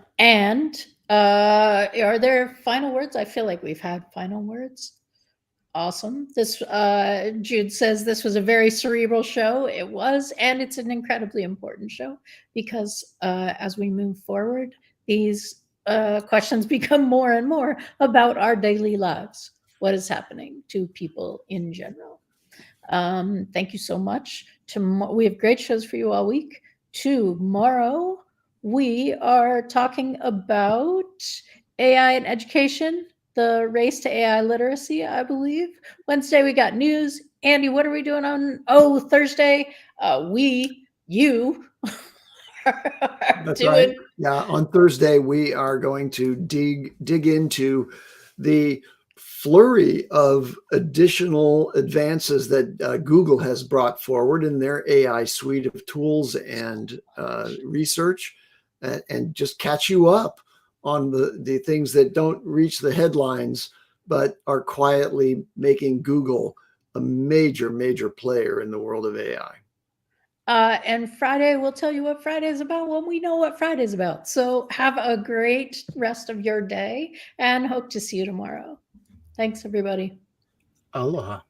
there final words? I feel like we've had final words. Awesome. This Jude says this was a very cerebral show. It was, and it's an incredibly important show, because as we move forward, these questions become more and more about our daily lives, what is happening to people in general. Thank you so much. We have great shows for you all week. Tomorrow, we are talking about AI in education, the race to AI literacy, I believe. Wednesday, we got news. Andy, what are we doing on Thursday? You That's right. Yeah, on Thursday, we are going to dig into the flurry of additional advances that Google has brought forward in their AI suite of tools and research, and just catch you up on the things that don't reach the headlines, but are quietly making Google a major, major player in the world of AI. And Friday, we'll tell you what Friday is about when we know what Friday is about. So have a great rest of your day, and hope to see you tomorrow. Thanks, everybody. Aloha.